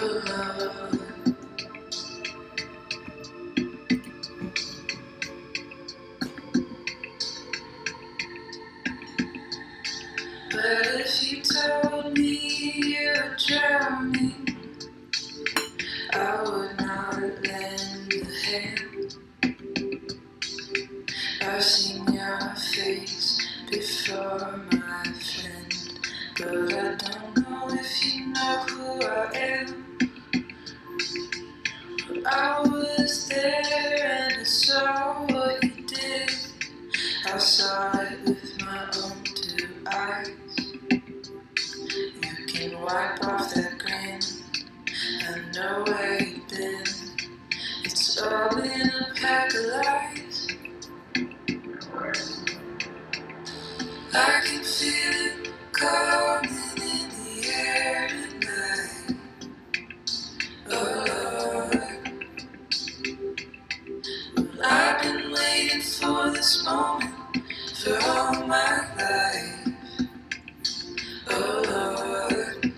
alone. But if you told me you're drowning, I would not lend a hand. I've seen your face before, my friend, but I don't know if you know who I am. I was there and I saw what you did. I saw it with my own two eyes. You can wipe off that grin. I know where you've been. It's all been a pack of lies. I can feel it coming in the air tonight. Oh Lord, well, I've been waiting for this moment for all my life. Oh Lord,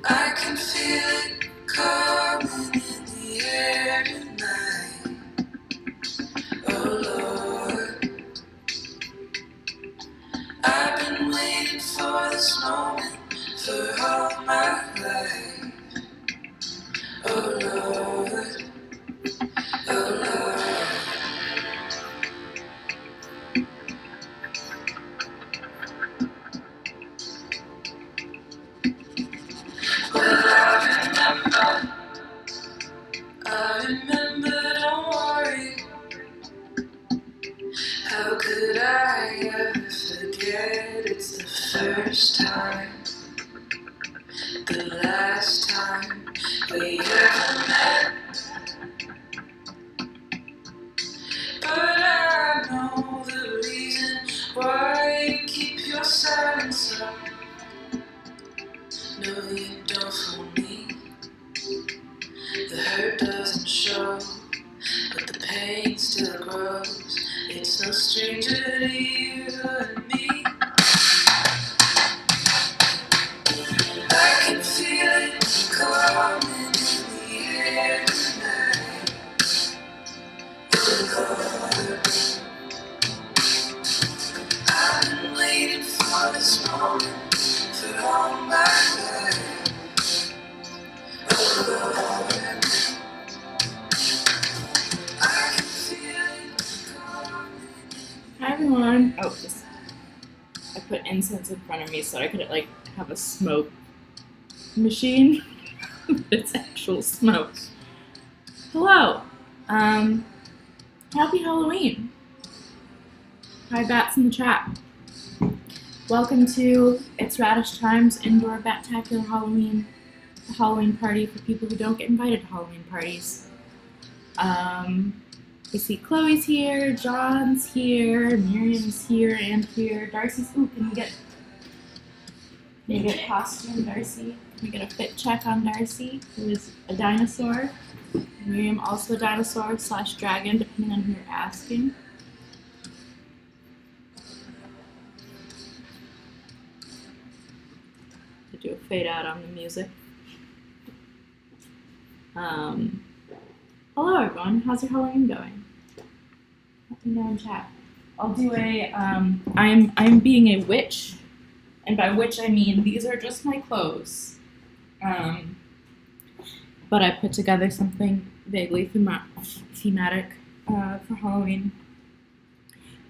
I can feel it coming in the air tonight. Oh Lord, I've been waiting for this moment for all my life. Oh Lord, oh Lord. Well, I remember, don't worry. How could I ever forget? It's the first time, the last time we ever met. But I know the reason why you keep your silence up. No, you don't fool me. The hurt doesn't show, but the pain still grows. It's no stranger to you and me. I can feel it coming in the air tonight. Oh Lord, I've been waiting for this moment for all my life. Oh Lord, I can feel it coming. Hi everyone. Oh, just I put incense in front of me so I could like have a smoke machine. It's actual smoke. Hello. Happy Halloween. Hi bats in the chat. Welcome to ItsRadishTime's indoor bat-tacular Halloween, a Halloween party for people who don't get invited to Halloween parties. I see Chloe's here, John's here, Miriam's here and here. Darcy's. Ooh, can you get costume, Darcy? Can we get a fit check on Darcy, who is a dinosaur? Miriam also a dinosaur / dragon, depending on who you're asking. To do a fade out on the music. Hello everyone, how's your Halloween going? Let me know in chat. I'll do a, I'm being a witch, and by witch I mean these are just my clothes. But I put together something vaguely thematic for Halloween.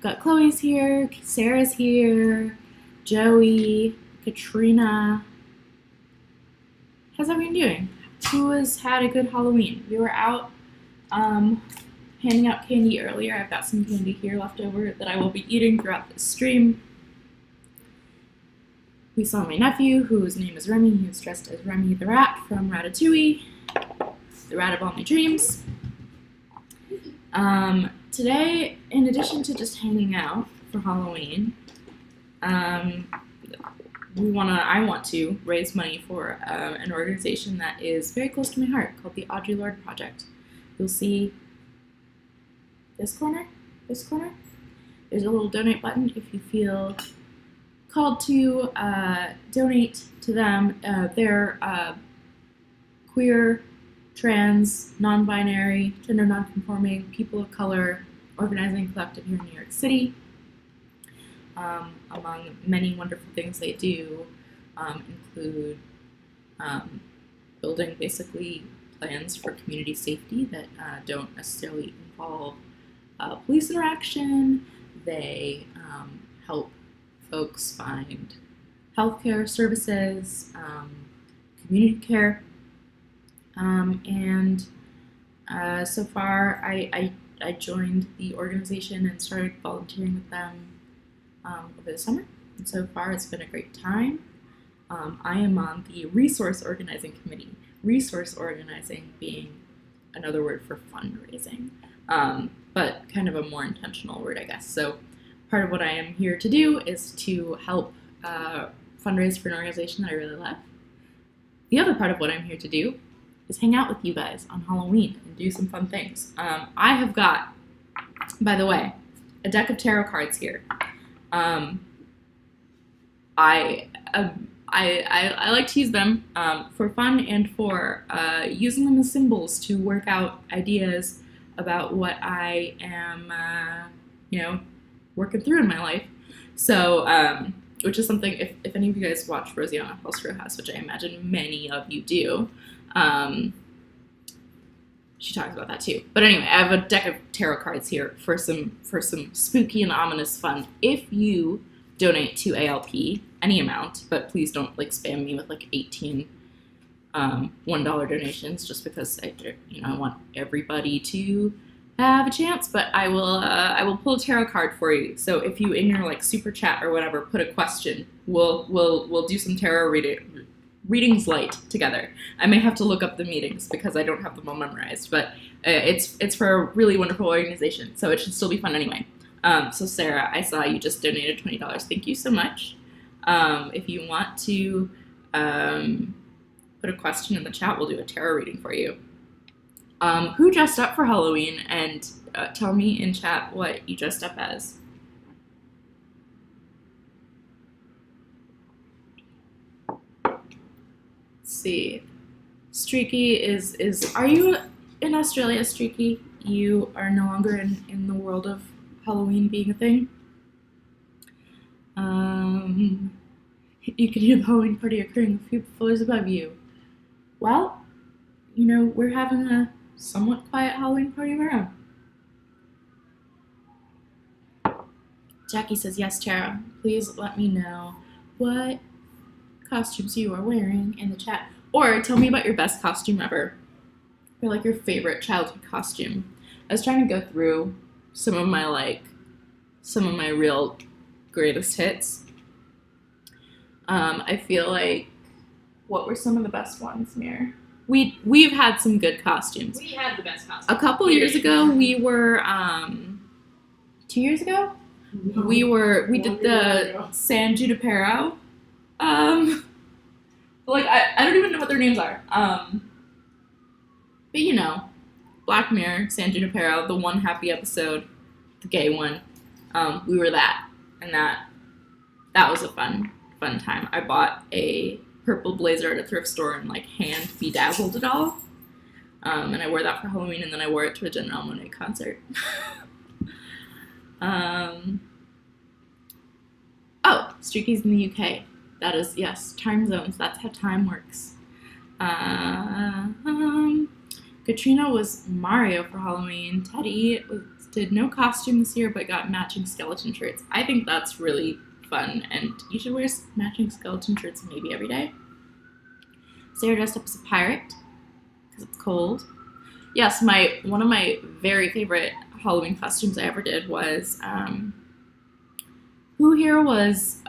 Got Chloe's here, Sarah's here, Joey, Katrina. How's everyone doing? Who has had a good Halloween? We were out handing out candy earlier. I've got some candy here left over that I will be eating throughout this stream. We saw my nephew, whose name is Remy. He was dressed as Remy the rat from Ratatouille, the rat of all my dreams. Today, in addition to just hanging out for Halloween, I want to raise money for an organization that is very close to my heart called the Lorde Project. You'll see this corner, there's a little donate button if you feel called to donate to them. They're queer, trans, non-binary, gender non-conforming, people of color organizing collective here in New York City. Among many wonderful things they do include building basically plans for community safety that don't necessarily involve police interaction. They help folks find healthcare services, community care, and so far I joined the organization and started volunteering with them over the summer, and so far it's been a great time. I am on the resource organizing committee, resource organizing being another word for fundraising, but kind of a more intentional word, I guess. So part of what I am here to do is to help fundraise for an organization that I really love. The other part of what I'm here to do is hang out with you guys on Halloween and do some fun things. I have got, by the way, a deck of tarot cards here. I like to use them for fun and for using them as symbols to work out ideas about what I am, working through in my life. So, which is something, if any of you guys watch Rosianna House, which I imagine many of you do, she talks about that too. But anyway, I have a deck of tarot cards here for some spooky and ominous fun. If you donate to ALP, any amount, but please don't spam me with 18 $1 donations, just because I want everybody to have a chance. But I will pull a tarot card for you. So if you in your super chat or whatever put a question, we'll do some tarot readings light together. I may have to look up the meetings because I don't have them all memorized, but it's for a really wonderful organization, so it should still be fun anyway. So Sarah, I saw you just donated $20. Thank you so much. If you want to put a question in the chat, we'll do a tarot reading for you. Who dressed up for Halloween? And tell me in chat what you dressed up as. Let's see. Streaky is are you in Australia, Streaky? You are no longer in the world of Halloween being a thing? You can hear the Halloween party occurring a few floors above you. Well, we're having a somewhat quiet Halloween party of our own. Jackie says, yes, Tara, please let me know what costumes you are wearing in the chat. Or tell me about your best costume ever. Or your favorite childhood costume. I was trying to go through some of my real greatest hits. I feel what were some of the best ones, Mir? We've had some good costumes. We had the best costumes. A couple years ago, we were 2 years ago. No, we did the San Junipero. I don't even know what their names are. But Black Mirror, San Junipero, the one happy episode, the gay one. We were that, and that was a fun time. I bought a purple blazer at a thrift store and hand bedazzled it all. And I wore that for Halloween, and then I wore it to a Janelle Monáe concert. Oh, Streaky's in the UK. That is, yes, time zones. That's how time works. Katrina was Mario for Halloween. Teddy did no costume this year, but got matching skeleton shirts. I think that's really fun, and you should wear matching skeleton shirts maybe every day. Sarah dressed up as a pirate because it's cold. Yes, one of my very favorite Halloween costumes I ever did was who here was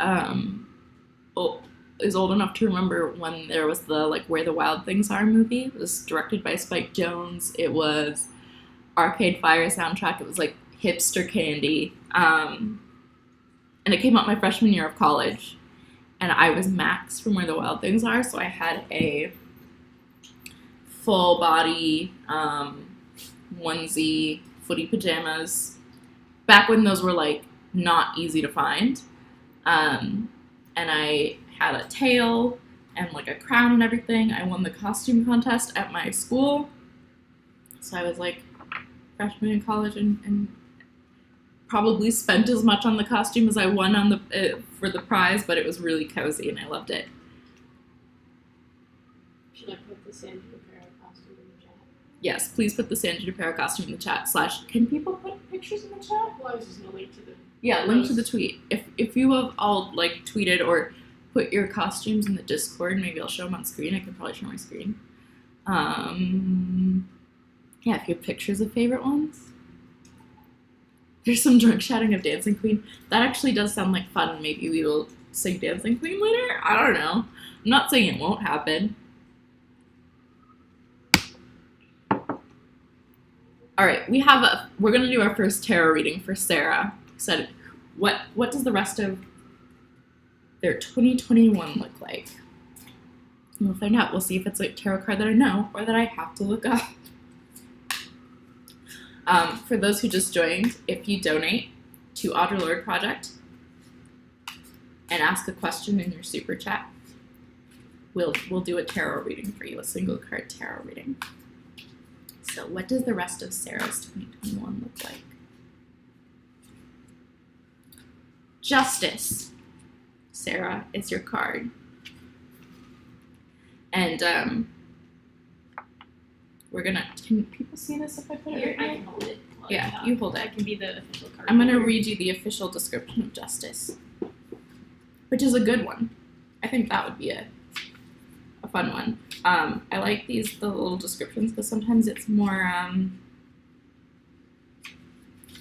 is old enough to remember when there was the Where the Wild Things Are movie? It was directed by Spike Jonze. It was Arcade Fire soundtrack. It was hipster candy. And it came out my freshman year of college. And I was Max from Where the Wild Things Are, so I had a full body onesie, footy pajamas. Back when those were not easy to find. and I had a tail and like a crown and everything. I won the costume contest at my school. So I was like freshman in college and probably spent as much on the costume as I won on the for the prize, but it was really cozy and I loved it. Should I put the San Junipero costume in the chat? Yes, please put the San Junipero costume in the chat. / can people put pictures in the chat? Well, I was just gonna link to the. Yeah, link to the tweet. If you have all like tweeted or put your costumes in the Discord, maybe I'll show them on screen. I could probably show my screen. Yeah, if you have pictures of favorite ones. There's some drunk chatting of Dancing Queen. That actually does sound like fun. Maybe we will sing Dancing Queen later. I don't know. I'm not saying it won't happen. All right, we're gonna do our first tarot reading for Sarah. Said, what does the rest of their 2021 look like? And we'll find out. We'll see if it's a tarot card that I know or that I have to look up. For those who just joined, if you donate to Audre Lorde Project and ask a question in your super chat, we'll do a tarot reading for you, a single card tarot reading. So what does the rest of Sarah's 2021 look like? Justice. Sarah, it's your card. And we're gonna, can people see this if I put it Here, right I here? can hold it. Yeah, you hold it. That can be the official card. I'm gonna read you the official description of justice, which is a good one. I think that would be a fun one. I like the little descriptions because sometimes it's more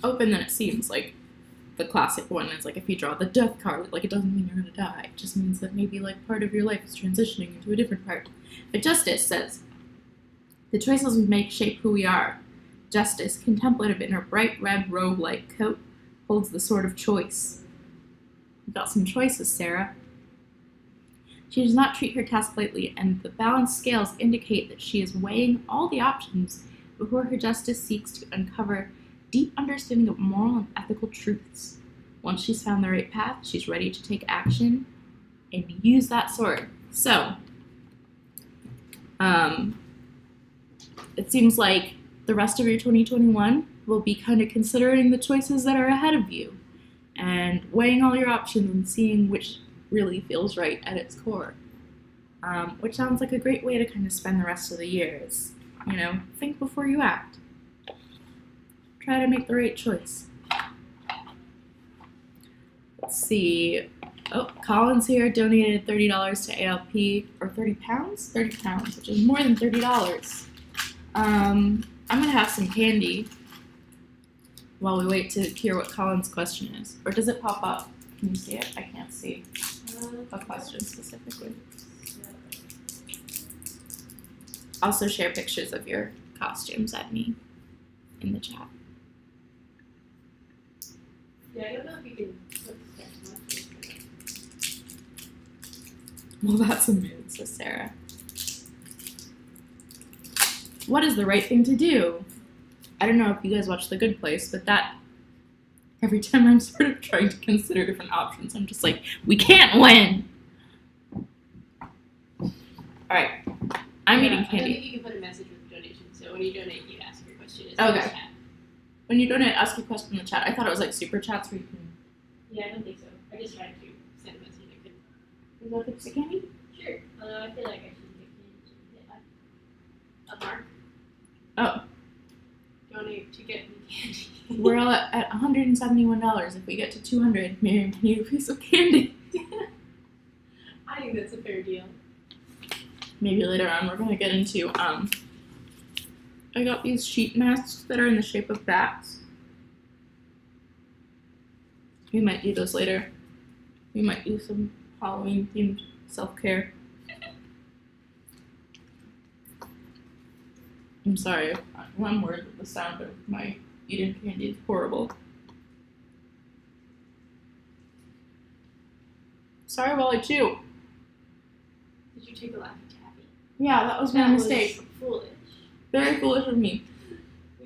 open than it seems. Like the classic one is like if you draw the death card, like it doesn't mean you're gonna die. It just means that maybe like part of your life is transitioning into a different part. But justice says, the choices we make shape who we are. Justice, contemplative in her bright red robe-like coat, holds the sword of choice. You've got some choices, Sarah. She does not treat her task lightly, and the balanced scales indicate that she is weighing all the options before her justice seeks to uncover deep understanding of moral and ethical truths. Once she's found the right path, she's ready to take action and use that sword. So, it seems like the rest of your 2021 will be kind of considering the choices that are ahead of you and weighing all your options and seeing which really feels right at its core. Which sounds like a great way to kind of spend the rest of the year is, think before you act. Try to make the right choice. Let's see. Oh, Colin's here, donated $30 to ALP, or 30 pounds? 30 pounds, which is more than $30. I'm gonna have some candy while we wait to hear what Colin's question is. Or does it pop up? Can you see it? I can't see a question specifically. Also share pictures of your costumes at me in the chat. Yeah, I don't know if you can put the text message. Well, that's a mood, says Sarah. What is the right thing to do? I don't know if you guys watch The Good Place, but that every time I'm sort of trying to consider different options, I'm just like, we can't win. All right, I'm eating I candy. think you can put a message with donation. So when you donate, you ask your question. It's Okay. in the chat. When you donate, ask a question in the chat. I thought it was like super chats where you can. Yeah, I don't think so. I just tried to send a message. I couldn't. Is that the candy? Sure. I feel like I should get a mark. Oh, Donate to get me candy. we're all at $171. If we get to 200, Miriam can eat a piece of candy. I think that's a fair deal. Maybe later on we're gonna get into I got these sheet masks that are in the shape of bats. We might do those later. We might do some Halloween themed self-care. I'm sorry, one word with the sound of my eating candy is horrible. Sorry while I chew. Did you take a laugh at Taffy? Yeah, that was my mistake. Was foolish. Very foolish of me.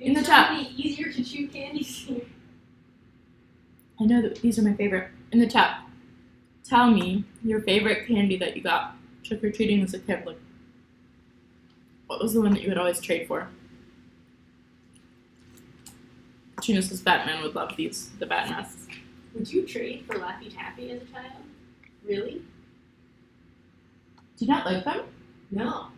In the It's chat. really easier to chew candies here. I know that these are my favorite. In the chat, tell me your favorite candy that you got trick-or-treating as a kid. Like, what was the one that you would always trade for? Gina says Batman would love these, the bat masks. Would you trade for Laffy Taffy as a child? Really? Do you not like them? No.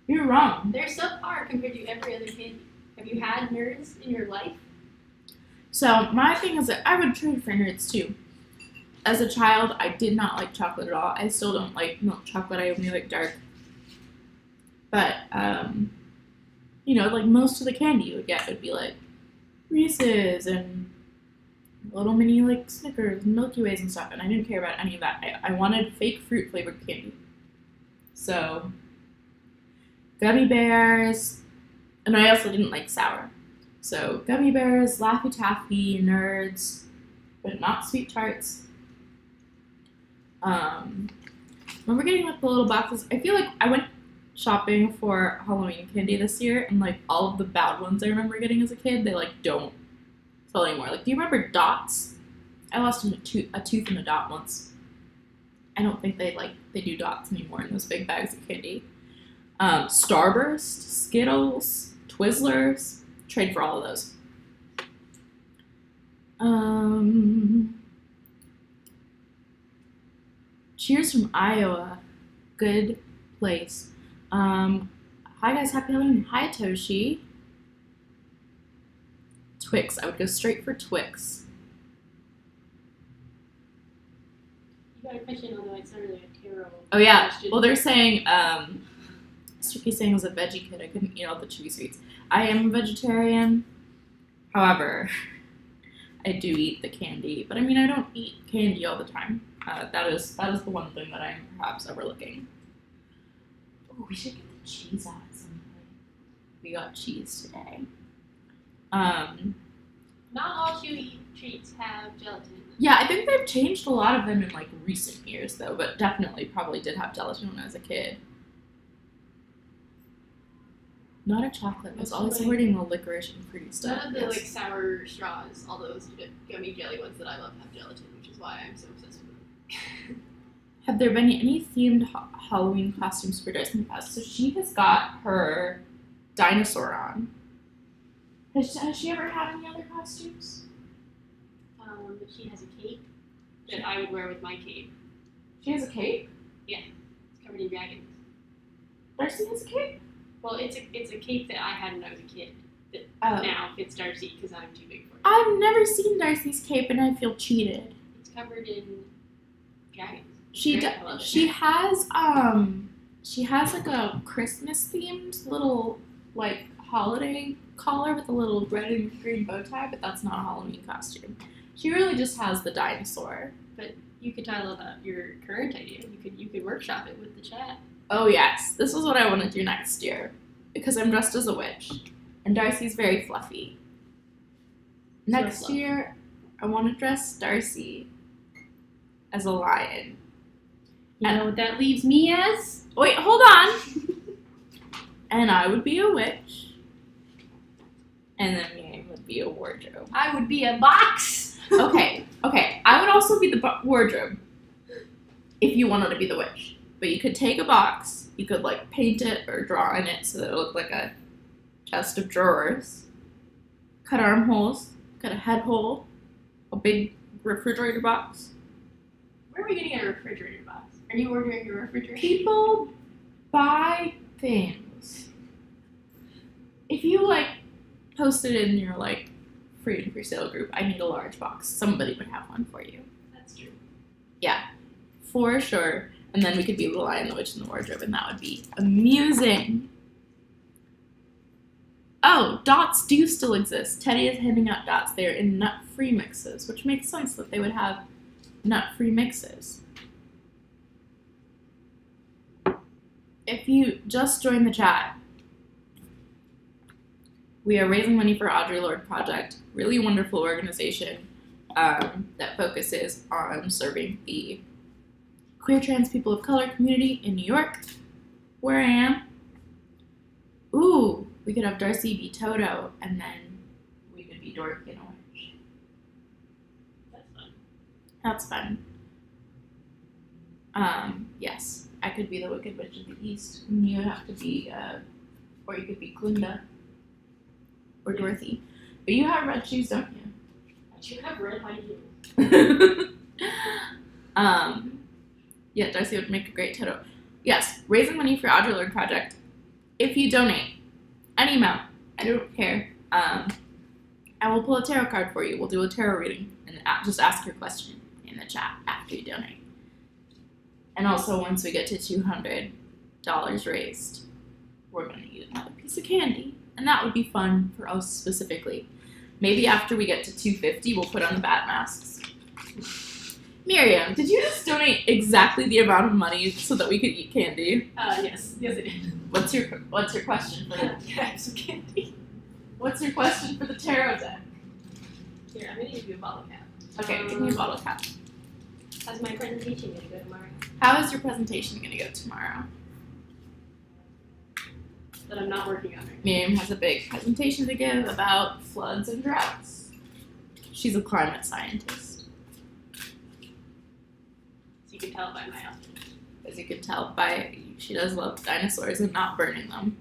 You're wrong. They're subpar compared to every other candy. Have you had nerds in your life? So my thing is that I would trade for nerds too. As a child, I did not like chocolate at all. I still don't like milk chocolate. I only like dark. But you know, like most of the candy you would get would be like Reese's and little mini like Snickers and Milky Ways and stuff, and I didn't care about any of that. I wanted fake fruit flavored candy. So gummy bears, and I also didn't like sour. So gummy bears, Laffy Taffy, Nerds, but not sweet tarts. When we're getting like the little boxes, I feel like I went shopping for Halloween candy this year, and like all of the bad ones I remember getting as a kid, they like don't sell anymore. Like, do you remember Dots? I lost a tooth in a dot once. I don't think they do Dots anymore in those big bags of candy. Starburst, Skittles, Twizzlers, trade for all of those. Cheers from Iowa, good place. Hi guys, happy Halloween. Hi Toshi. Twix, I would go straight for Twix. You got a question, although it's not really a terrible Oh yeah, question. well they're saying, Stricky saying I was a veggie kid, I couldn't eat all the chewy sweets. I am a vegetarian, however, I do eat the candy, but I mean I don't eat candy all the time. That is the one thing that I'm perhaps overlooking. Oh, we should get the cheese out at some point. We got cheese today. Not all chewy treats have gelatin in them. Yeah, I think they've changed a lot of them in like recent years though, but definitely probably did have gelatin when I was a kid. Not a chocolate. I was always hoarding the licorice and fruity stuff. None of the like sour straws, all those gummy jelly ones that I love have gelatin, which is why I'm so obsessed with them. Have there been any themed Halloween costumes for Darcy in the past? So she has got her dinosaur on. Has she ever had any other costumes? She has a cape that I would wear with my cape. She has a cape? It's covered in dragons. Darcy has a cape? Well, it's a cape that I had when I was a kid that now fits Darcy because I'm too big for it. I've never seen Darcy's cape and I feel cheated. It's covered in dragons. She has like a Christmas themed little like holiday collar with a little red and green bow tie, but that's not a Halloween costume. She really just has the dinosaur. But you could tell about your current idea. You could workshop it with the chat. Oh yes, this is what I want to do next year because I'm dressed as a witch and Darcy's very fluffy. Next year, I want to dress Darcy as a lion. You know what that leaves me as? Wait, hold on. And I would be a witch. And then Miriam would be a wardrobe. I would be a box. Okay. I would also be the wardrobe if you wanted to be the witch. But you could take a box, you could like paint it or draw in it so that it looked like a chest of drawers. Cut armholes, cut a head hole, a big refrigerator box. Where are we getting a refrigerator box? Are you ordering a refrigerator? People buy things. If you like posted in your like free and for sale group, I need a large box, somebody would have one for you. That's true. Yeah, for sure. And then we could be the Lion, the Witch, and the Wardrobe, and that would be amusing. Oh, dots do still exist. Teddy is handing out dots. They're in nut-free mixes, which makes sense that they would have nut-free mixes. If you just joined the chat, we are raising money for Audre Lorde Project, really wonderful organization that focuses on serving the queer, trans, people of color community in New York, where I am. Ooh, we could have Darcy be Toto, and then we could be Dorothy and a witch. That's fun. That's fun. Yes, I could be the Wicked Witch of the East, and you would have to be, or you could be Glinda or Dorothy. But you have red shoes, don't you? I do have red high heels. Yeah, Darcy would make a great Toto. Yes, raising money for Audre Lorde Project. If you donate any amount, I don't care. I will pull a tarot card for you. We'll do a tarot reading and just ask your question in the chat after you donate. And also, once we get to $200 raised, we're going to eat another piece of candy. And that would be fun for us specifically. Maybe after we get to $250, we'll put on the bat masks. Miriam, did you just donate exactly the amount of money so that we could eat candy? Yes. Yes, I did. What's your question for the Can I have some candy? What's your question for the tarot deck? Here, I'm gonna give you a bottle cap. Okay, give me a bottle cap. How's my presentation gonna go tomorrow? How is your presentation going to go tomorrow? That I'm not working on right Miriam has a big presentation to give about floods and droughts. She's a climate scientist, now. So you can tell by my outfit. as you can tell by she does love dinosaurs and not burning them.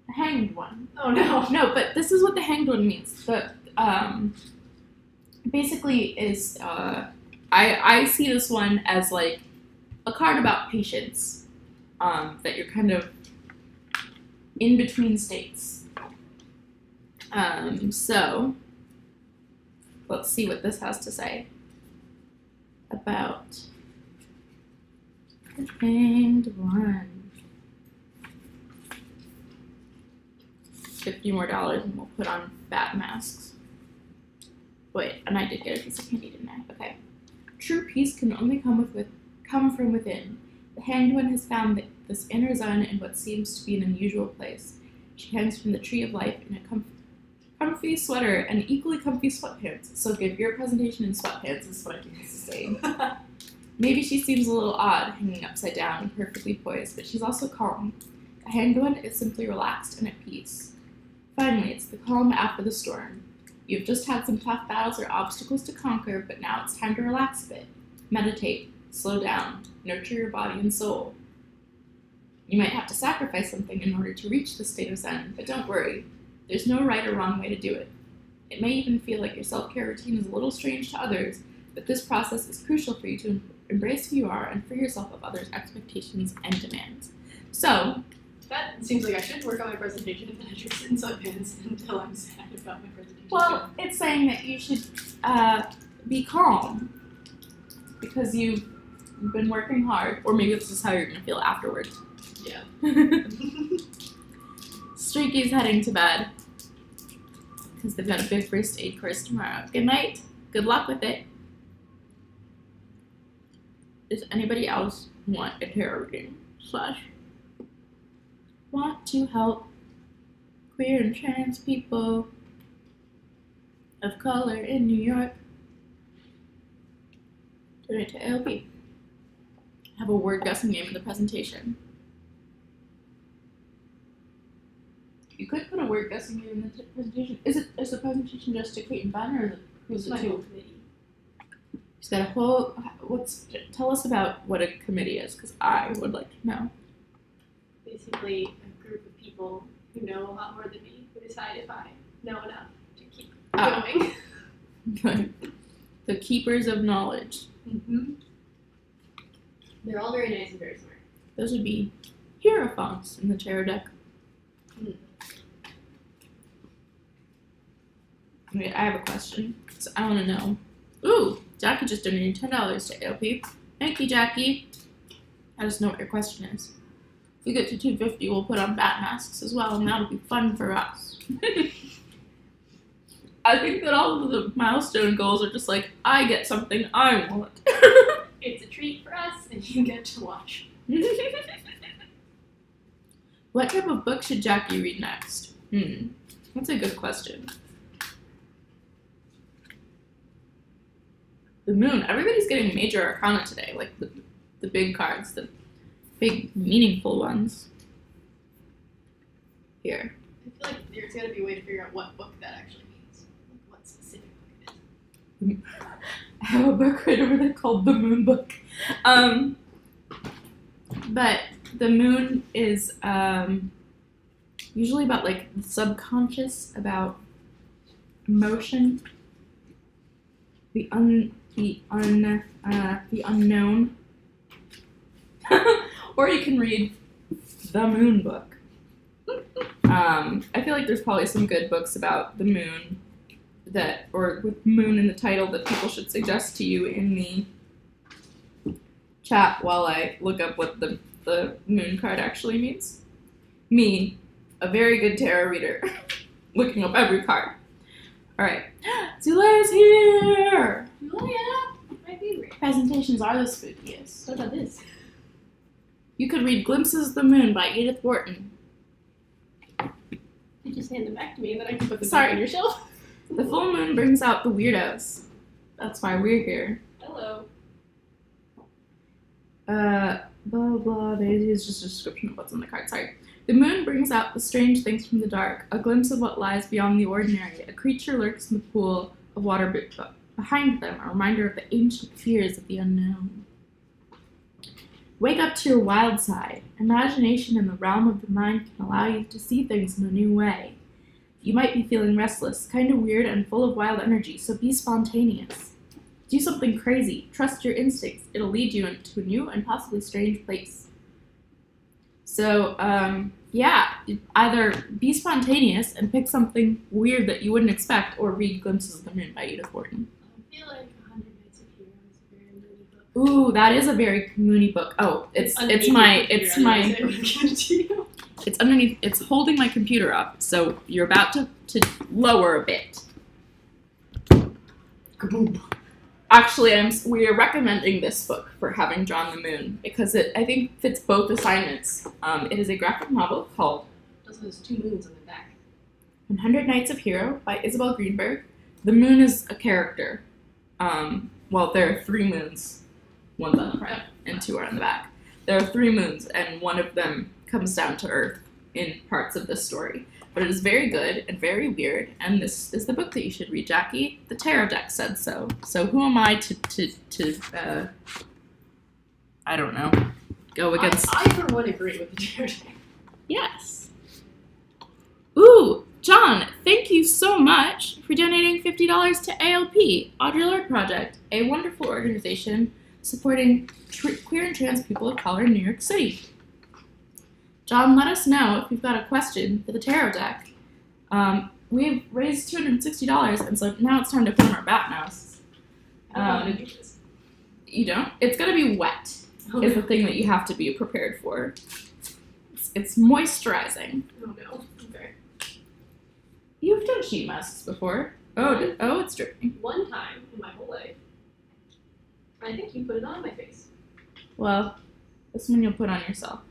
The hanged one. Oh no. No, but this is what the hanged one means. The basically is I see this one as like a card about patience. That you're kind of in between states. So let's see what this has to say about the hanged one. $50 more and we'll put on bat masks. Wait, and I did get a piece of candy, didn't I? Okay. True peace can only come from within. The hanged one has found this inner zone in what seems to be an unusual place. She hangs from the tree of life in a comfy sweater and equally comfy sweatpants. So give your presentation in sweatpants is what I think this is saying. Maybe she seems a little odd, hanging upside down, perfectly poised, but she's also calm. The hanged one is simply relaxed and at peace. Finally, it's the calm after the storm. You've just had some tough battles or obstacles to conquer, but now it's time to relax a bit. Meditate, slow down, nurture your body and soul. You might have to sacrifice something in order to reach the state of Zen, but don't worry. There's no right or wrong way to do it. It may even feel like your self-care routine is a little strange to others, but this process is crucial for you to embrace who you are and free yourself of others' expectations and demands. So, That seems like I should work on my presentation and then I just sit in sweatpants until I'm sad about my presentation. well, it's saying that you should be calm because you've been working hard, or maybe this is how you're going to feel afterwards. Yeah. Streaky's heading to bed because they've got a big first aid course tomorrow. Good night. Good luck with it. Does anybody else want a tarot reading / want to help queer and trans people of color in New York? Donate to ALP. Have a word guessing game in the presentation. You could put a word guessing game in the presentation. Is the presentation just to Kate and Ben, or who's my it whole to? committee. She's got a whole. Tell us about what a committee is, because I would like to know. Basically, a group of people who know a lot more than me who decide if I know enough to keep going. Good. The keepers of knowledge. Mm-hmm. They're all very nice and very smart. Those would be hierophants in the tarot deck. Mm. Okay, I have a question. So I want to know. Ooh, Jackie just donated $10 to ALP. Thank you, Jackie. I just know what your question is. If we get to 250, we'll put on bat masks as well, and that'll be fun for us. I think that all of the milestone goals are just like, I get something I want. It's a treat for us, and you get to watch. What type of book should Jackie read next? That's a good question. The moon. Everybody's getting major arcana today, like the big cards, the big meaningful ones. Here. I feel like there's got to be a way to figure out what book that actually means. Like what specific book it is. I have a book right over there called The Moon Book. But the moon is usually about like the subconscious, about emotion, the unknown. Or you can read The Moon Book. I feel like there's probably some good books about the moon or with moon in the title that people should suggest to you in the chat while I look up what the moon card actually means. Me, a very good tarot reader, looking up every card. Alright, Zuleia's here! Zuleia, my favorite. Presentations are the spookiest. What about this? You could read Glimpses of the Moon by Edith Wharton. You just hand them back to me and then I can put them Sorry. back on your shelf. The full moon brings out the weirdos. That's why we're here. Hello. Blah blah, it's just a description of what's on the card, sorry. The moon brings out the strange things from the dark, a glimpse of what lies beyond the ordinary. A creature lurks in the pool of water behind them, a reminder of the ancient fears of the unknown. Wake up to your wild side. Imagination in the realm of the mind can allow you to see things in a new way. You might be feeling restless, kind of weird and full of wild energy, so be spontaneous. Do something crazy. Trust your instincts. It'll lead you into a new and possibly strange place. So, yeah, either be spontaneous and pick something weird that you wouldn't expect, or read Glimpses of the Moon by Edith Wharton. I feel like 100 Nights of Heroes is a very moody book. Ooh, that is a very moony book. Oh, it's underneath. It's holding my computer up, so you're about to lower a bit. Actually, we are recommending this book for having drawn the moon because it, I think, fits both assignments. It is a graphic novel called It also has 2 moons on the back. 100 Nights of Hero by Isabel Greenberg. The moon is a character. Well, there are 3 moons. One's on the front and 2 are on the back. There are 3 moons, and one of them comes down to Earth in parts of this story. But it is very good and very weird, and this is the book that you should read, Jackie. The tarot deck said so. So who am I to I don't know, go against... I for one agree with the tarot deck. Yes. Ooh, John, thank you so much for donating $50 to ALP, Audre Lorde Project, a wonderful organization supporting queer and trans people of color in New York City. John, let us know if you've got a question for the tarot deck. We've raised $260, and so now it's time to put on our bat masks. You don't? It's going to be wet, is the thing that you have to be prepared for. It's moisturizing. Oh no. Okay. You've done sheet masks before. Oh, it's dripping. One time in my whole life, I think you put it on my face. Well, this one you'll put on yourself.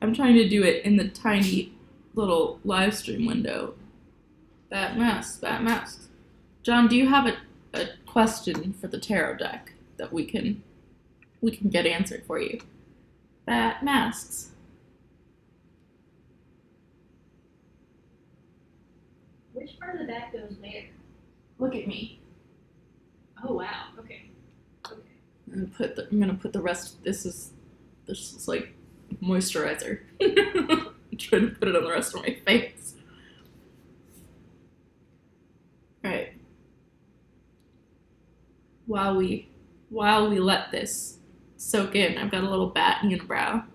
I'm trying to do it in the tiny little live stream window. Bat masks. John, do you have a question for the tarot deck that we can get answered for you? Bat masks. Which part of the back goes where? Look at me. Oh wow. Okay. I'm gonna put the rest. This is like moisturizer. I'm trying to put it on the rest of my face. Alright. While we let this soak in, I've got a little bat unibrow.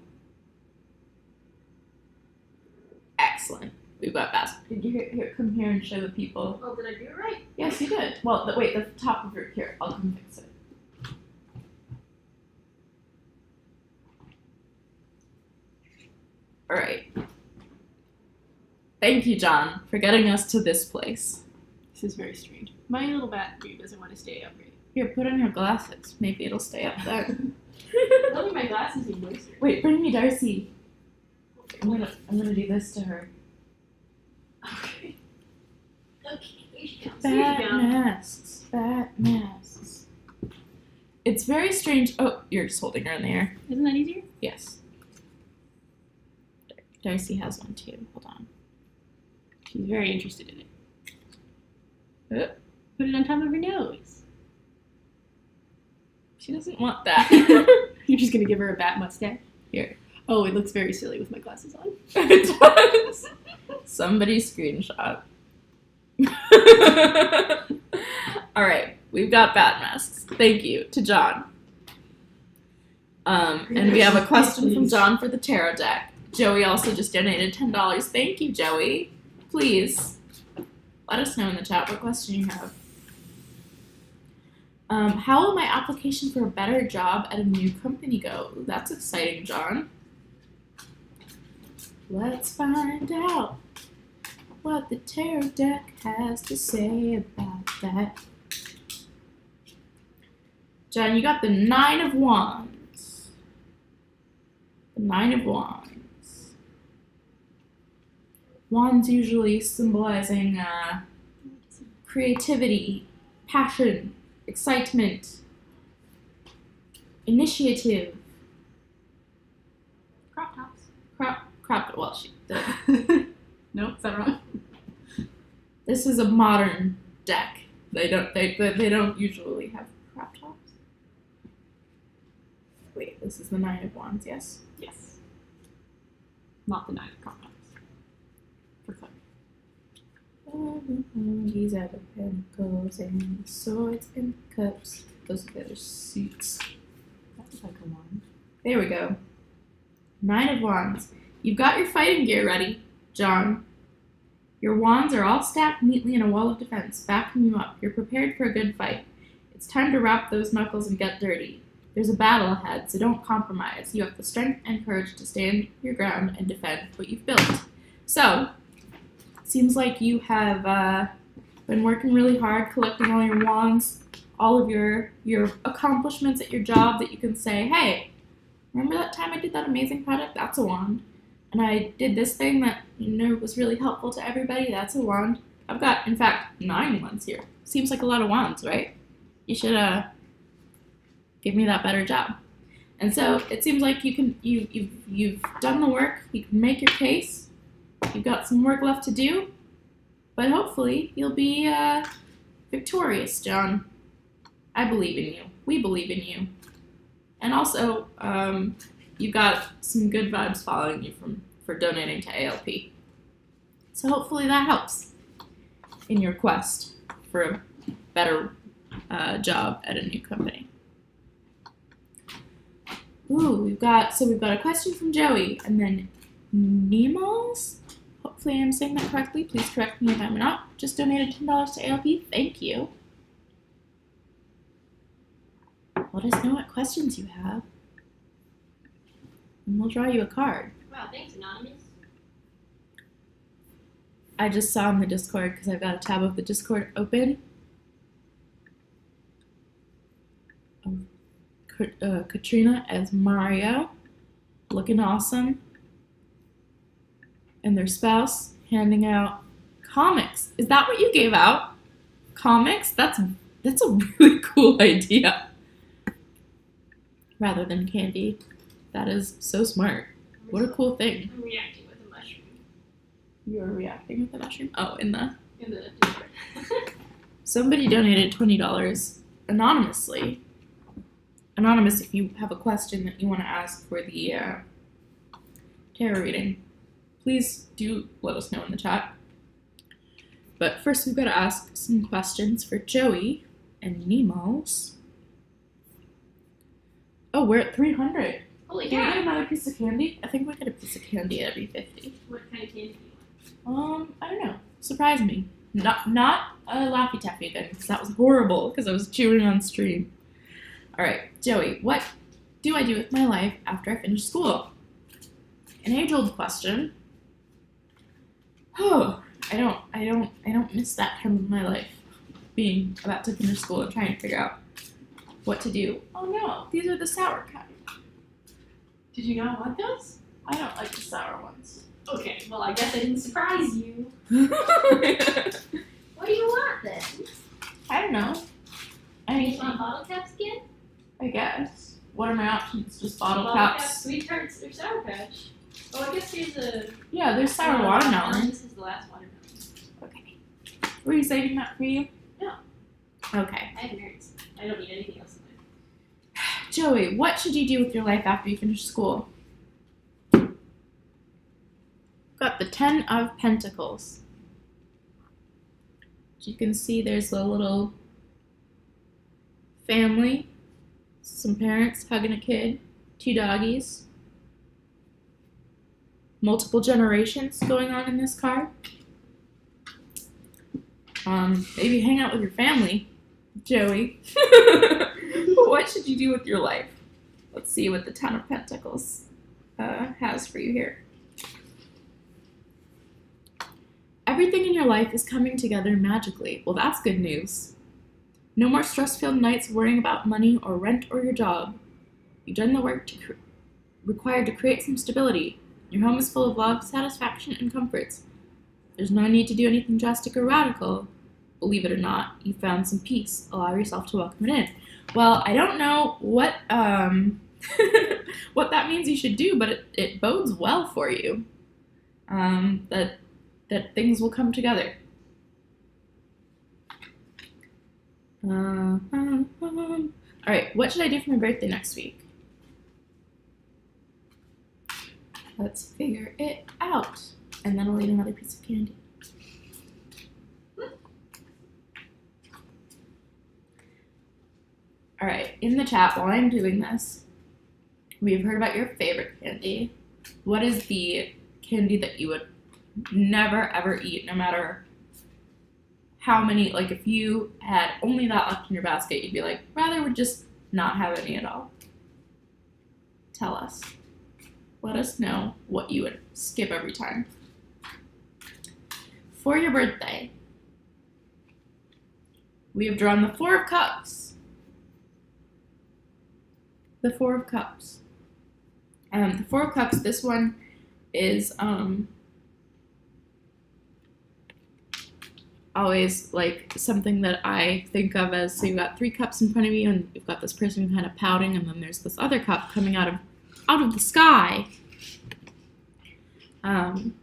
Excellent. We've got bats. Did you here come here and show the people? Oh, did I do it right? Yes, you did. Well, wait, the top of your here. I'll come fix it. All right. Thank you, John, for getting us to this place. This is very strange. My little bat dude doesn't want to stay up right. Here, put on your glasses. Maybe it'll stay up there. Only my glasses need moisture. Wait, bring me Darcy. I'm gonna do this to her. Okay. Okay. Here she comes. Bat masks. It's very strange. Oh, you're just holding her in the air. Isn't that easier? Yes. Darcy has one too. Hold on. She's very interested in it. Put it on top of her nose. She doesn't want that. You're just gonna give her a bat mustache? Here. Oh, it looks very silly with my glasses on. It does. Somebody screenshot. All right, we've got bat masks. Thank you to John. And we have a question from John for the tarot deck. Joey also just donated $10. Thank you, Joey. Please let us know in the chat what question you have. How will my application for a better job at a new company go? Ooh, that's exciting, John. Let's find out what the tarot deck has to say about that. John, you got the 9 of Wands. The 9 of Wands. Wands usually symbolizing creativity, passion, excitement, initiative. Crop tops. Well, she did. Nope, is that wrong? This is a modern deck. They don't usually have crop tops. Wait, this is the 9 of Wands, yes? Yes. Not the 9 of crop tops. For fun. These are the pentacles and the swords and the cups. Those are their suits. That's like a wand. There we go. 9 of Wands. You've got your fighting gear ready, John. Your wands are all stacked neatly in a wall of defense, backing you up. You're prepared for a good fight. It's time to wrap those knuckles and get dirty. There's a battle ahead, so don't compromise. You have the strength and courage to stand your ground and defend what you've built. So, seems like you have been working really hard, collecting all your wands, all of your accomplishments at your job that you can say, hey, remember that time I did that amazing project? That's a wand. And I did this thing that, was really helpful to everybody. That's a wand. I've got, in fact, 9 wands here. Seems like a lot of wands, right? You should give me that better job. And so it seems like you've done the work. You can make your case. You've got some work left to do, but hopefully you'll be victorious, John. I believe in you. We believe in you. And also, you've got some good vibes following you for donating to ALP. So hopefully that helps in your quest for a better job at a new company. Ooh, we've got a question from Joey, and then Nemo's. Hopefully I'm saying that correctly. Please correct me if I'm not. Just donated $10 to ALP. Thank you. Let us know what questions you have, and we'll draw you a card. Wow, thanks, Anonymous. I just saw in the Discord, because I've got a tab of the Discord open. Katrina as Mario, looking awesome. And their spouse handing out comics. Is that what you gave out? Comics? That's a really cool idea. Rather than candy. That is so smart. What a cool thing. I'm reacting with a mushroom. You're reacting with the mushroom? Oh, in the Discord. Somebody donated $20 anonymously. Anonymous, if you have a question that you want to ask for the tarot reading, please do let us know in the chat. But first we've got to ask some questions for Joey and Nemo's. Oh, we're at 300. Holy Do we cow. get another piece of candy? I think we get a piece of candy at every 50. What kind of candy do you want? I don't know. Surprise me. Not a Laffy Taffy again, because that was horrible, because I was chewing on stream. Alright, Joey, what do I do with my life after I finish school? An age-old question. Oh, I don't miss that time of my life. Being about to finish school and trying to figure out what to do. Oh no, these are the sour kind. Did you not want those? I don't like the sour ones. Okay, well, I guess I didn't surprise you. I What do you want then? don't know. You Anything, want bottle caps again? I guess. What are my options? Just bottle Bottle caps? Sweet Tarts, or Sour Patch. Oh, I guess here's a. Yeah, there's sour watermelon. This is the last watermelon. Okay. Were you saving that for you? No. Okay. I have nerds. I don't need anything else in life. Joey, what should you do with your life after you finish school? Got the 10 of Pentacles. As you can see, there's a little family, some parents hugging a kid, 2 doggies, multiple generations going on in this card. Maybe hang out with your family, Joey. What should you do with your life? Let's see what the 10 of Pentacles has for you here. Everything in your life is coming together magically. Well, that's good news. No more stress-filled nights worrying about money or rent or your job. You've done the work required to create some stability. Your home is full of love, satisfaction, and comforts. There's no need to do anything drastic or radical. Believe it or not, you found some peace. Allow yourself to welcome it in. Well, I don't know what what that means you should do, but it bodes well for you. That things will come together. All right, what should I do for my birthday next week? Let's figure it out. And then I'll eat another piece of candy. All right, in the chat while I'm doing this, we've heard about your favorite candy. What is the candy that you would never ever eat, no matter how many, like if you had only that left in your basket, you'd be like, rather would just not have any at all? Tell us. Let us know what you would skip every time. For your birthday, we have drawn the 4 of Cups. The 4 of Cups. The 4 of Cups, this one is always like something that I think of as, so you've got 3 cups in front of you and you've got this person kind of pouting, and then there's this other cup coming out of the sky. And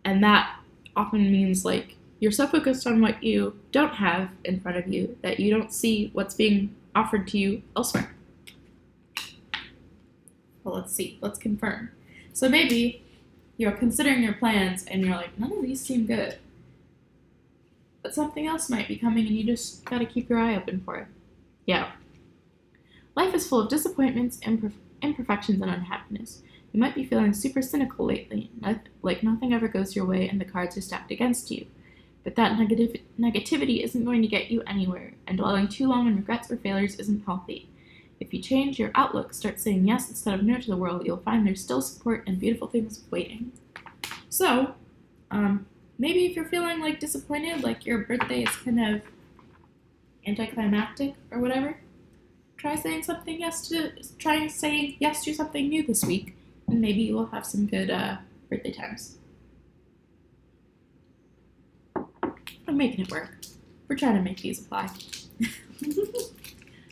that often means like you're so focused on what you don't have in front of you that you don't see what's being offered to you elsewhere. Well, let's see. Let's confirm. So maybe you're considering your plans and you're like, none of these seem good. But something else might be coming and you just gotta keep your eye open for it. Yeah. Life is full of disappointments, imperfections, and unhappiness. You might be feeling super cynical lately, like nothing ever goes your way and the cards are stacked against you. But that negativity isn't going to get you anywhere, and dwelling too long on regrets or failures isn't healthy. If you change your outlook, start saying yes instead of no to the world, you'll find there's still support and beautiful things waiting. So, maybe if you're feeling like disappointed, like your birthday is kind of anticlimactic or whatever, try saying yes to something new this week, and maybe you will have some good birthday times. I'm making it work. We're trying to make these apply.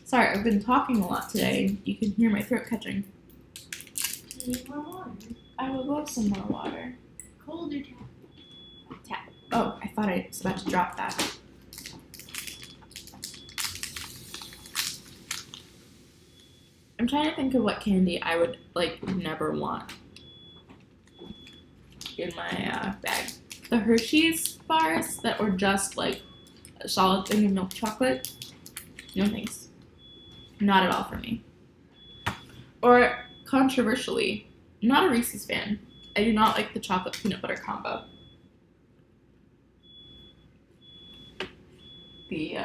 Sorry, I've been talking a lot today. You can hear my throat catching. Need more water. I would love some more water. Cold or tap? Tap. Oh, I thought I was about to drop that. I'm trying to think of what candy I would, like, never want in my bag. The Hershey's bars that were just, like, a solid thing of milk chocolate. No thanks. Not at all for me. Or, controversially, not a Reese's fan. I do not like the chocolate peanut butter combo. The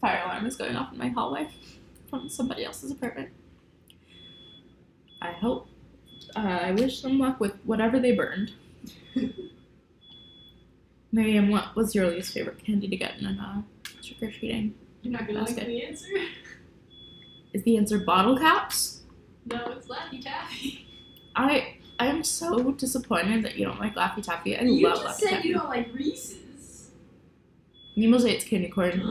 fire alarm is going off in my hallway from somebody else's apartment. I wish them luck with whatever they burned. Miriam, what was your least favorite candy to get in a trick-or-treating? You're not gonna like basket? the answer? Is the answer bottle caps? No, it's Laffy Taffy. I am so disappointed that you don't like Laffy Taffy. I You love just Laffy said Taffy. you don't like Reese's. Nemo say it's candy corn.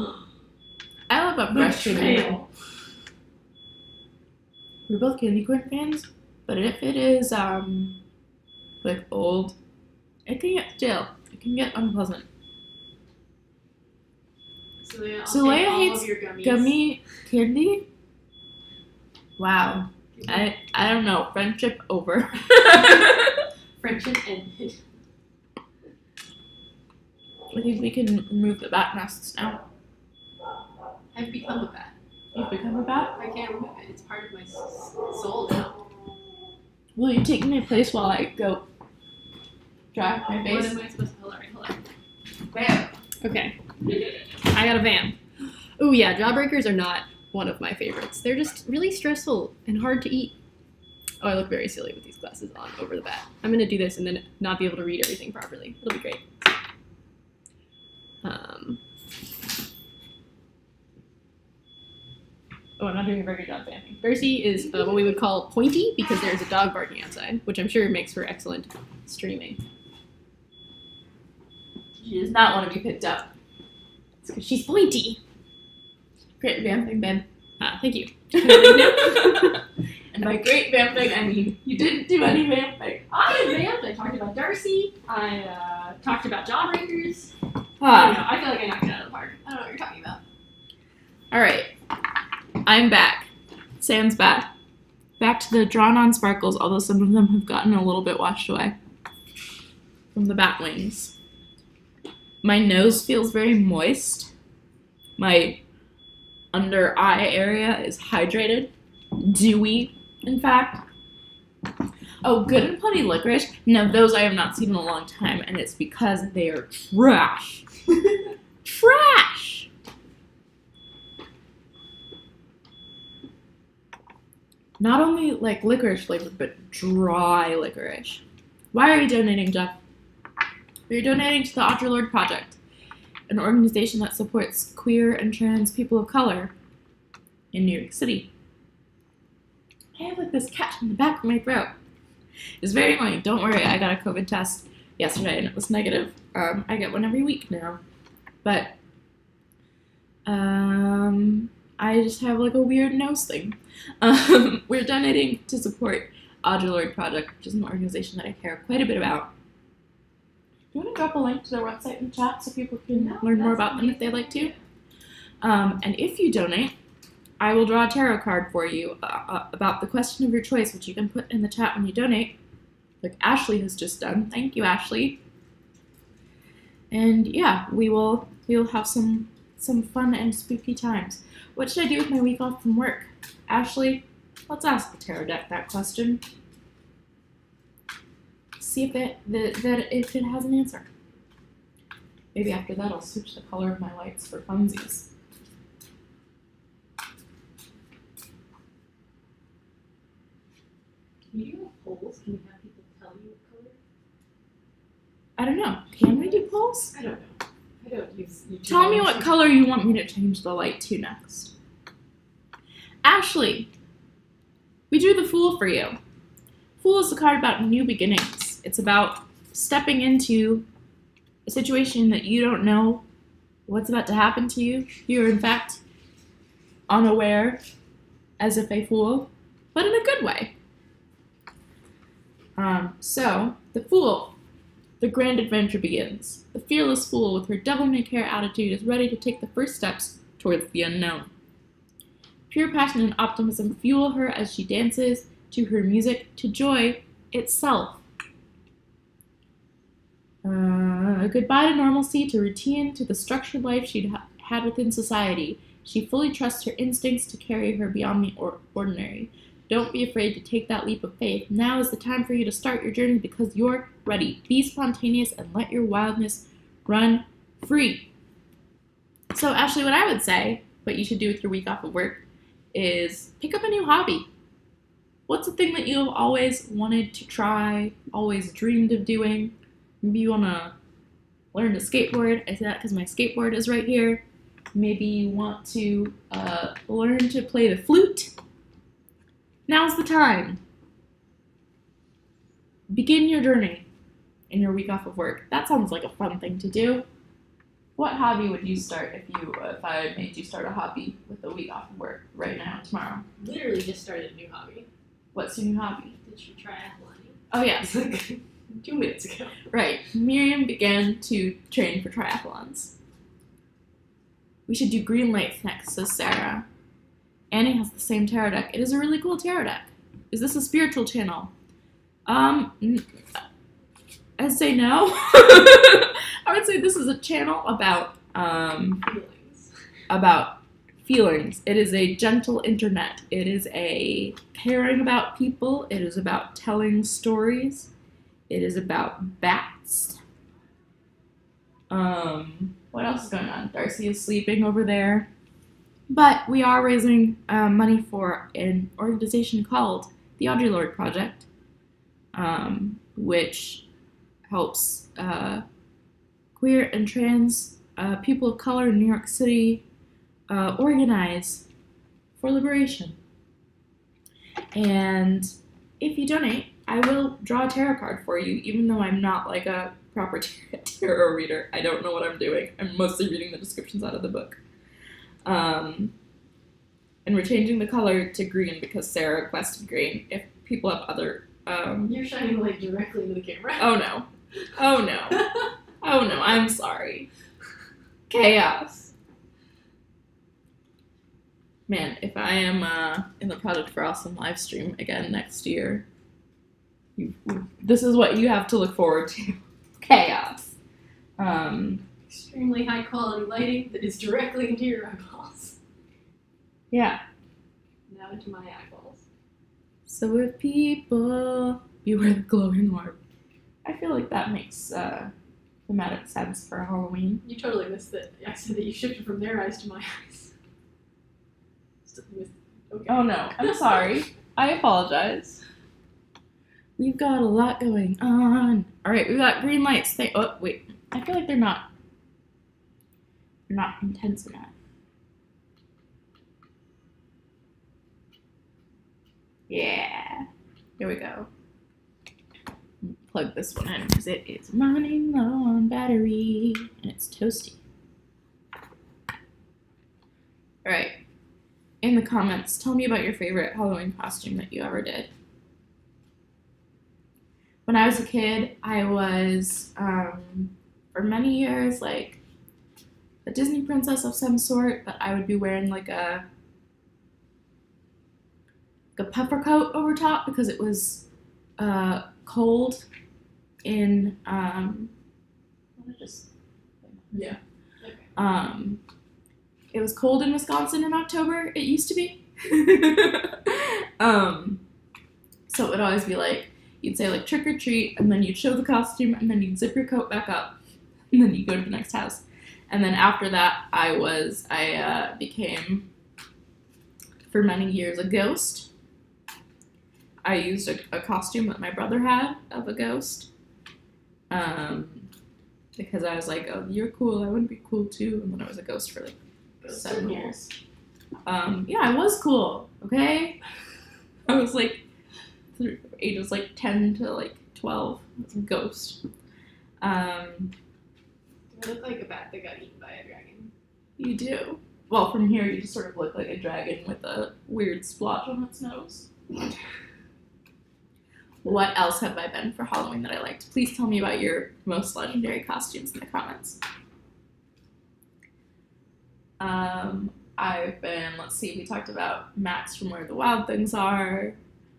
I love a fresh candy corn. We're both candy corn fans, but if it is like old, it can get stale. It can get unpleasant. So Leia, I'll So take Leia all hates of your gummies. gummy candy? Wow. I don't know. Friendship over. Friendship ended. I think we can remove the bat nests now. I've become a bat. You've become a bat? I can't remove it. It's part of my soul now. Will you take my place while I go dry my What face? am I supposed to... Hold on. Bam. Okay. I got a van. Oh yeah, jawbreakers are not one of my favorites. They're just really stressful and hard to eat. Oh, I look very silly with these glasses on over the bat. I'm gonna do this and then not be able to read everything properly. It'll be great. Oh, I'm not doing a very good job vamping. Bercy is what we would call pointy because there's a dog barking outside, which I'm sure makes for excellent streaming. She does not want to be picked up. It's because she's pointy. Great vamping, Ben. Thank you. And by great vamping, I mean you didn't do any vamping. I vamped. I talked about Darcy. I talked about jawbreakers. I don't Ah. know. I feel like I knocked it out of the park. I don't know what you're talking about. All right. I'm back. Sam's back. Back to the drawn-on sparkles, although some of them have gotten a little bit washed away from the bat wings. My nose feels very moist. My under eye area is hydrated, dewy, in fact. Oh, Good and Plenty licorice. Now, those I have not seen in a long time, and it's because they are trash. Trash! Not only like licorice flavored, but dry licorice. Why are you donating, Jeff? You're donating to the Audre Lorde Project, an organization that supports queer and trans people of color in New York City. I have like this catch in the back of my throat. It's very annoying. Don't worry, I got a COVID test yesterday and it was negative. I get one every week now. But I just have like a weird nose thing. We're donating to support Audre Lorde Project, which is an organization that I care quite a bit about. Do you want to drop a link to their website in the chat so people can learn more about them if they'd like to? And if you donate, I will draw a tarot card for you about the question of your choice, which you can put in the chat when you donate, like Ashley has just done. Thank you, Ashley. And yeah, we'll have some fun and spooky times. What should I do with my week off from work? Ashley, let's ask the tarot deck that question. See if it has an answer. Maybe after that I'll switch the color of my lights for funsies. Can you do polls? Can you have people tell you what color? I don't know. Can we do polls? I don't know. I don't use YouTube. Tell me what color you want me to change the light to next. Ashley, we drew the Fool for you. Fool is a card about new beginnings. It's about stepping into a situation that you don't know what's about to happen to you. You're in fact unaware, as if a fool, but in a good way. So, the Fool. The grand adventure begins. The fearless fool with her devil-may-care attitude is ready to take the first steps towards the unknown. Pure passion and optimism fuel her as she dances to her music, to joy itself. Goodbye to normalcy, to routine, to the structured life she'd had within society. She fully trusts her instincts to carry her beyond the ordinary. Don't be afraid to take that leap of faith. Now is the time for you to start your journey because you're ready. Be spontaneous and let your wildness run free. So, Ashley, what I would say, what you should do with your week off of work, is pick up a new hobby. What's the thing that you've always wanted to try, always dreamed of doing? Maybe you want to learn to skateboard. I say that because my skateboard is right here. Maybe you want to learn to play the flute. Now's the time. Begin your journey in your week off of work. That sounds like a fun thing to do. What hobby would you start if I made you start a hobby with a week off of work right now, tomorrow? Literally just started a new hobby. What's your new hobby? Did you triathlon? Oh, yes. 2 minutes ago. Right. Miriam began to train for triathlons. We should do green lights next, says Sarah. Annie has the same tarot deck. It is a really cool tarot deck. Is this a spiritual channel? I'd say no. I would say this is a channel about feelings. It is a gentle internet. It is a caring about people. It is about telling stories. It is about bats. What else is going on? Darcy is sleeping over there. But we are raising money for an organization called the Audre Lorde Project, which helps queer and trans people of color in New York City organize for liberation. And if you donate, I will draw a tarot card for you, even though I'm not like a proper tarot reader. I don't know what I'm doing. I'm mostly reading the descriptions out of the book. And we're changing the color to green because Sarah requested green. If people have other... You're shining light directly into the camera. Oh no. Oh no. Oh no, I'm sorry. Chaos. Man, if I am in the Project for Awesome live stream again next year, this is what you have to look forward to. Chaos. Extremely high quality lighting that is directly into your eyeballs. Yeah. Now into my eyeballs. So if people beware the glowing orb. I feel like that makes thematic sense for Halloween. You totally missed it. I said that you shifted from their eyes to my eyes. Still missed it. Okay. Oh no, I'm sorry. I apologize. We've got a lot going on. Alright, we've got green lights. Oh, wait. I feel like they're not intense enough. Yeah. Here we go. Plug this one in because it is running low on battery and it's toasty. Alright. In the comments, tell me about your favorite Halloween costume that you ever did. When I was a kid, I was, for many years, like a Disney princess of some sort, but I would be wearing like a puffer coat over top because it was cold in Yeah. it was cold in Wisconsin in October. It used to be. So it would always be like you'd say like trick or treat, and then you'd show the costume, and then you'd zip your coat back up, and then you go to the next house. And then after that, I became for many years a ghost. I used a costume that my brother had of a ghost. Because I was like, oh, you're cool, I wouldn't be cool too. And then I was a ghost for like 7 years. Yeah, I was cool, okay? I was like, ages like 10 to like 12. I was a ghost. Do I look like a bat that got eaten by a dragon? You do. Well, from here, you just sort of look like a dragon with a weird splotch on its nose. What else have I been for Halloween that I liked? Please tell me about your most legendary costumes in the comments. I've been, let's see, we talked about Max from Where the Wild Things Are.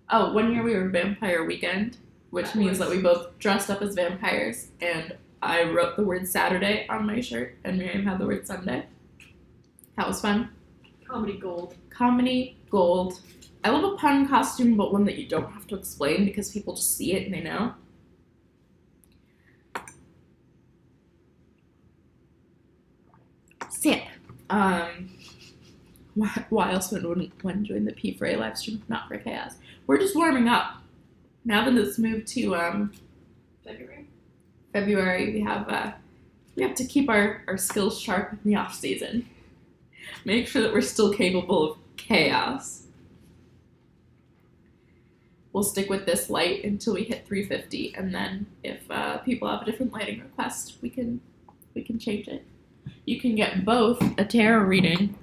Oh, one year we were Vampire Weekend, which means that we both dressed up as vampires, and I wrote the word Saturday on my shirt, and Miriam had the word Sunday. That was fun. Comedy gold. Comedy gold. I love a pun costume, but one that you don't have to explain because people just see it and they know. Sip. Why else would one join the P Fray live stream if not for chaos? We're just warming up. Now that it's moved to February, we have to keep our skills sharp in the off season. Make sure that we're still capable of chaos. We'll stick with this light until we hit 350, and then if people have a different lighting request, we can change it. You can get both a tarot reading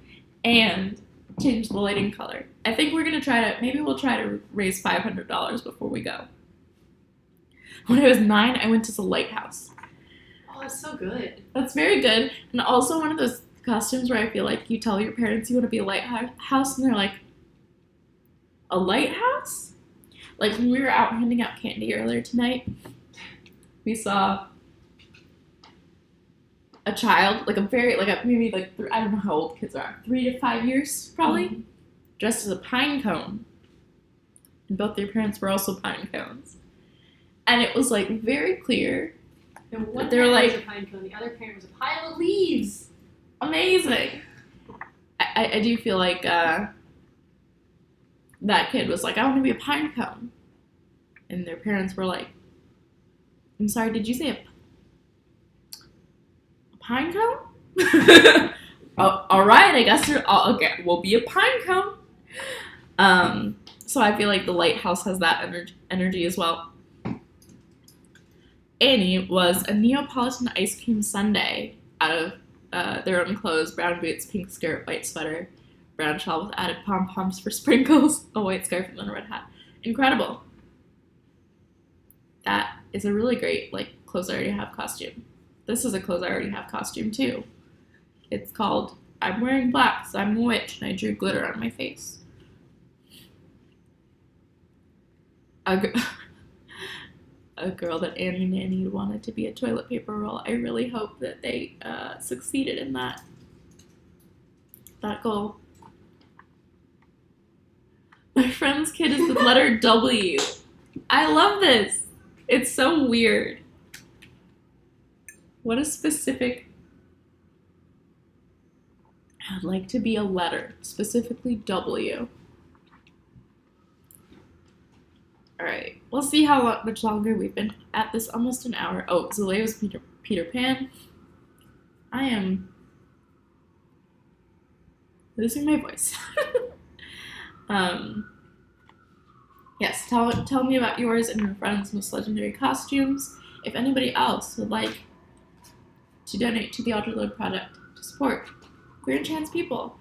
and change the lighting color. I think we're gonna maybe we'll try to raise $500 before we go. When I was 9, I went to the lighthouse. Oh, that's so good. That's very good. And also one of those costumes where I feel like you tell your parents you want to be a lighthouse, and they're like, a lighthouse? Like when we were out handing out candy earlier tonight, we saw a child, like maybe like I don't know how old kids are, 3 to 5 years probably, dressed as a pine cone, and both their parents were also pine cones, and it was like very clear. And one they were parent like was a pine cone, the other parent was a pile of leaves. Amazing. I do feel like that kid was like, I want to be a pine cone, and their parents were like, I'm sorry, did you say a pine cone? Oh, all right, I guess okay, we'll be a pine cone. So I feel like the lighthouse has that energy as well. Annie was a Neapolitan ice cream sundae out of their own clothes: brown boots, pink skirt, white sweater, brown shawl with added pom-poms for sprinkles, a white scarf, and then a red hat. Incredible. That is a really great, like, clothes I already have costume. This is a clothes I already have costume, too. It's called I'm Wearing Black, so I'm a Witch, and I drew glitter on my face. A girl that Annie nannied wanted to be a toilet paper roll. I really hope that they succeeded in that goal. My friend's kid is the letter W. I love this. It's so weird. What a specific... I'd like to be a letter, specifically W. Alright, we'll see how much longer we've been at this. Almost an hour. Oh, Zalea's Peter Pan. I am losing my voice. Yes, tell me about yours and your friends' most legendary costumes. If anybody else would like to donate to the Lorde Project to support queer and trans people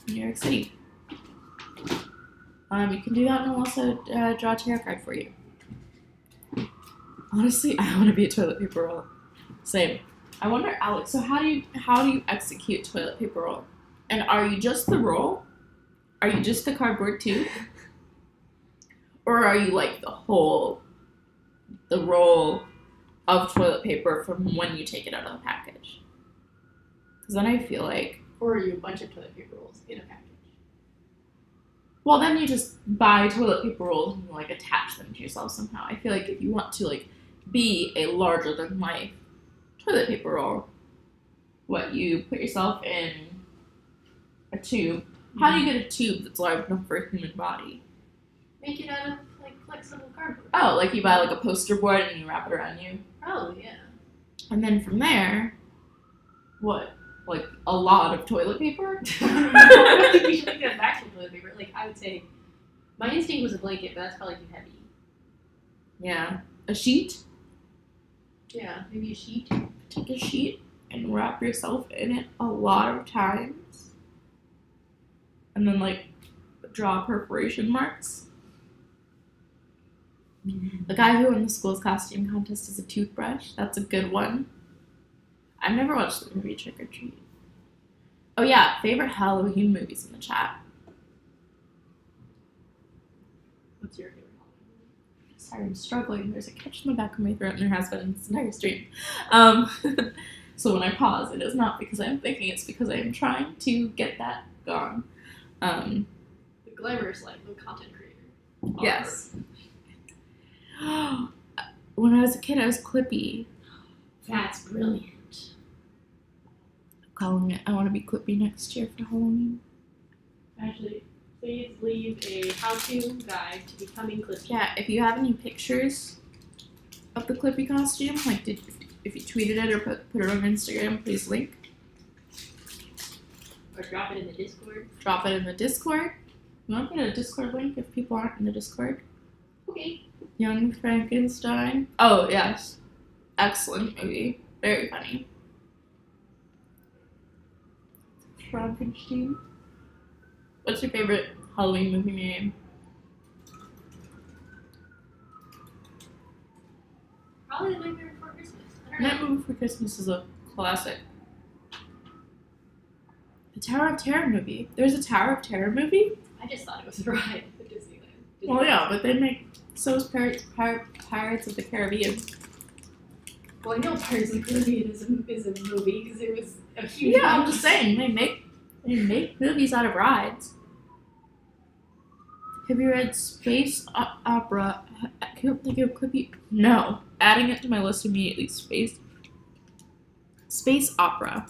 in New York City, you can do that, and I'll also draw a tarot card for you. Honestly, I want to be a toilet paper roll. Same. I wonder, Alex, so how do you execute toilet paper roll? And are you just the roll? Are you just the cardboard too? Or are you like the roll of toilet paper from when you take it out of the package? Because then I feel like... Or are you a bunch of toilet paper rolls in a package? Well, then you just buy toilet paper rolls and like attach them to yourself somehow. I feel like if you want to like be a larger than life toilet paper roll, what, you put yourself in a tube. How do you get a tube that's large enough for a human body? Make it out of like flexible cardboard. Oh, like you buy like a poster board and you wrap it around you. Oh yeah. And then from there, what? Like a lot of toilet paper? I don't think we should think of actual toilet paper. Like I would say, my instinct was a blanket, but that's probably too heavy. Yeah. A sheet? Yeah, maybe a sheet. Take a sheet and wrap yourself in it a lot of times. And then like draw perforation marks. The guy who won the school's costume contest is a toothbrush. That's a good one. I've never watched the movie Trick or Treat. Oh yeah, favorite Halloween movies in the chat. What's your favorite Halloween movie? Sorry, I'm struggling. There's a catch in the back of my throat, and there has been in this entire stream. So when I pause, it is not because I'm thinking, it's because I am trying to get that gone. The glamorous life of a content creator. Yes. When I was a kid, I was Clippy. That's brilliant. I'm calling it. I want to be Clippy next year for Halloween. Actually, please leave a how-to guide to becoming Clippy. Yeah, if you have any pictures of the Clippy costume, like if you tweeted it or put it on Instagram, please link. Or drop it in the Discord. Drop it in the Discord. You want to put a Discord link if people aren't in the Discord? Okay. Young Frankenstein. Oh, yes. Excellent movie. Very funny. Frankenstein. What's your favorite Halloween movie name? Nightmare Before Christmas is a classic. The Tower of Terror movie. There's a Tower of Terror movie? I just thought it was a ride at Disneyland. Well, yeah, but they make so is Pirates of the Caribbean. Well, I know Pirates of the Caribbean is a movie because it was a huge. Yeah, I'm just saying they make movies out of rides. Have you read Space Opera? I can't think of could be no. Adding it to my list immediately. Space Opera.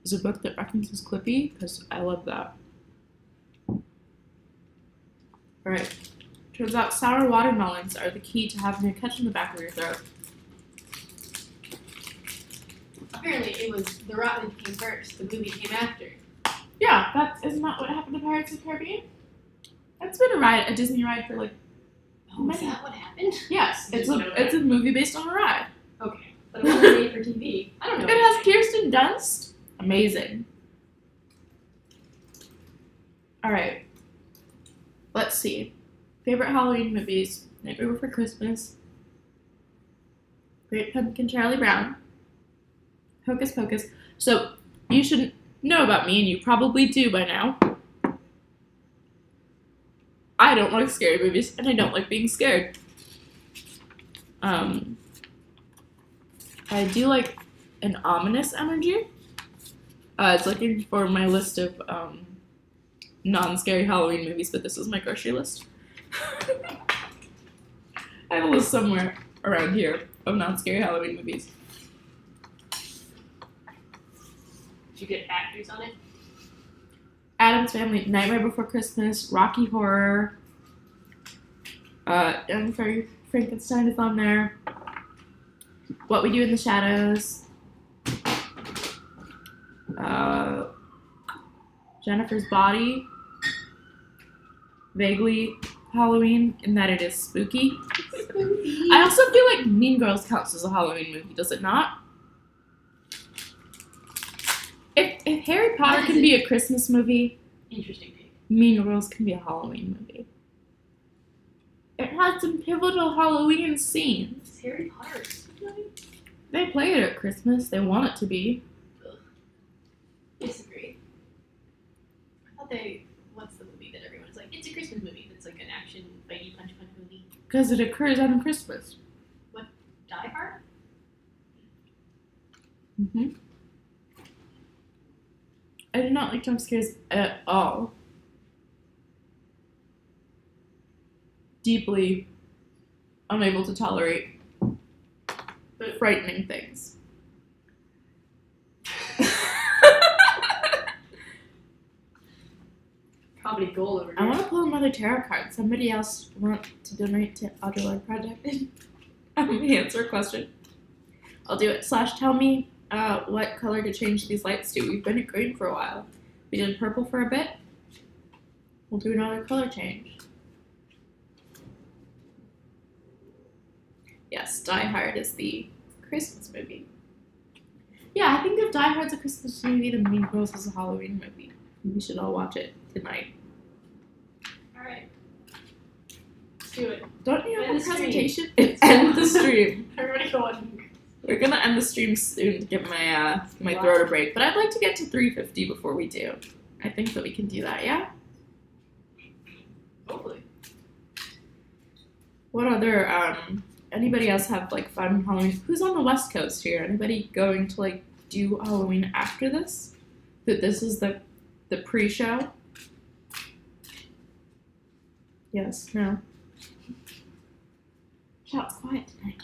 Is a book that references Clippy because I love that. Alright. Turns out sour watermelons are the key to having a catch in the back of your throat. Apparently, it was the ride that came first. The movie came after. Yeah, isn't that what happened to Pirates of the Caribbean? That's been a Disney ride for like. Oh, is that what happened? Yes, it's a movie based on a ride. Okay, but it wasn't made for TV. I don't know. It has Kirsten Dunst. Amazing. All right. Let's see. Favorite Halloween movies: Nightmare Before Christmas, Great Pumpkin Charlie Brown, Hocus Pocus. So you should know about me, and you probably do by now. I don't like scary movies, and I don't like being scared. I do like an ominous energy. I was looking for my list of non-scary Halloween movies, but this is my grocery list. I have a list somewhere around here of non-scary Halloween movies. Did you get actors on it? Addams Family, Nightmare Before Christmas, Rocky Horror, Young Frankenstein is on there. What We Do in the Shadows, Jennifer's Body, vaguely Halloween in that it is spooky. I also feel like Mean Girls counts as a Halloween movie, does it not? If Harry Potter can be a Christmas movie, Interesting take. Mean Girls can be a Halloween movie. It had some pivotal Halloween scenes. Is Harry Potter? They play it at Christmas. They want it to be. Disagree. I thought what's the movie that everyone's like, it's a Christmas movie that's like an action, fighty, punch movie? Because it occurs on Christmas. Die Hard? Mm-hmm. I do not like jump scares at all. Deeply unable to tolerate frightening things. Comedy gold over here. I want to pull another tarot card. Somebody else want to donate to Audre Project? Answer a question. I'll do it. / tell me what color to change these lights to. We've been at green for a while. We did purple for a bit. We'll do another color change. Yes, Die Hard is the Christmas movie. Yeah, I think if Die Hard's a Christmas movie, then Mean Girls is a Halloween movie. We should all watch it tonight. Alright. Let's do it. Don't you have End a the stream. presentation? End the stream. Everybody go on. We're gonna end the stream soon to give my my throat a break, but I'd like to get to 350 before we do. I think that we can do that, yeah? Hopefully. What other, anybody else have, like, fun Halloween? Who's on the West Coast here? Anybody going to, like, do Halloween after this? That this is the pre-show? Yes, no. Chat's quiet tonight.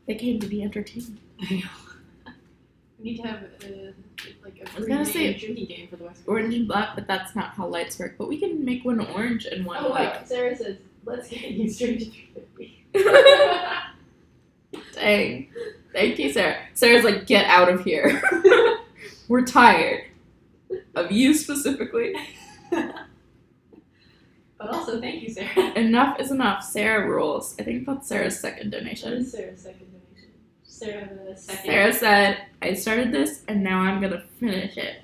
They came to be entertained. I know. We need to have like a I was gonna say drinking game for the West Coast. orange and black, but that's not how lights work. But we can make one orange and one Oh, like. wow. Sarah says, let's get you straight to 350. Dang. Thank you, Sarah. Sarah's like, get out of here. We're tired. Of you specifically. But also, thank you, Sarah. Enough is enough. Sarah rules. I think that's Sarah's second That donation. is Sarah's second donation. Sarah had a second. Sarah said, I started this and now I'm gonna finish it.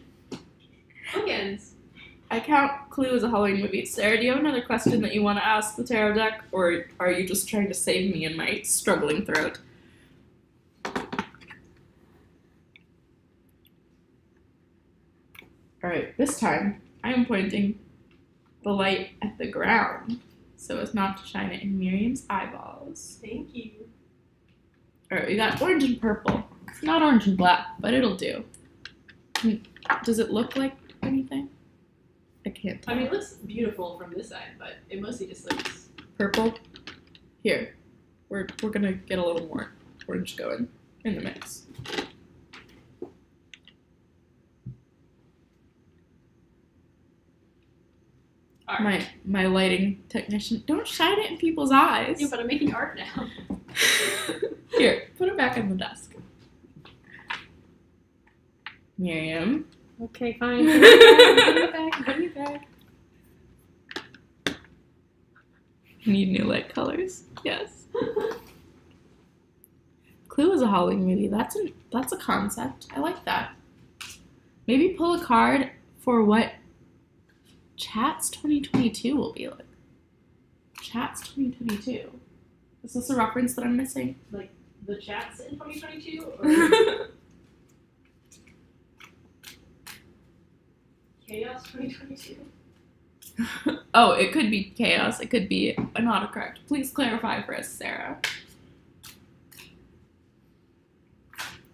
Bookends. I count Clue as a Halloween movie. Sarah, do you have another question that you want to ask the tarot deck, or are you just trying to save me in my struggling throat? Alright, this time I am pointing the light at the ground so as not to shine it in Miriam's eyeballs. Thank you. Alright, we got orange and purple. It's not orange and black, but it'll do. Does it look like anything? I can't tell. I mean, it looks beautiful from this side, but it mostly just looks Purple? Here. We're gonna get a little more orange going in the mix. art. My lighting technician. Don't shine it in people's eyes. Yeah, but I'm making art now. Here, put it back on the desk. Miriam. Okay, fine. Put it back. Put it back. Need new light colors. Yes. Clue is a Halloween movie. That's a concept. I like that. Maybe pull a card for what Chat's 2022 will be like. Chat's 2022. Is this a reference that I'm missing? Like the chats in 2022? Or Chaos 2022? Oh, it could be chaos. It could be an autocorrect. Please clarify for us, Sarah.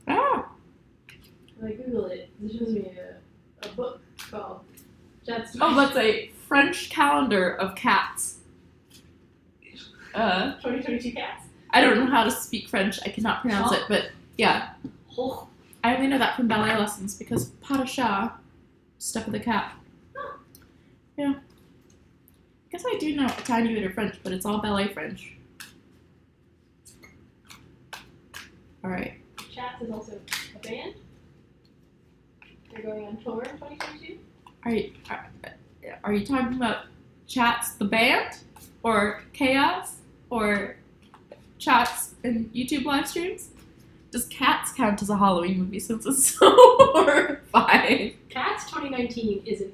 Ah! When I Google it, it shows me a book called Chats. Oh, that's a French calendar of cats. 2022 cats. I don't know how to speak French. I cannot pronounce it, but yeah. Oh. I only know that from ballet lessons because pas de chat, step of the cat. Yeah. I guess I do know a tiny bit of French, but it's all ballet French. Alright. Chats is also a band. They're going on tour in 2022. Are you talking about Chats the band? Or Chaos? Or Chats and YouTube live streams? Does Cats count as a Halloween movie since it's so horrifying? Cats 2019 is a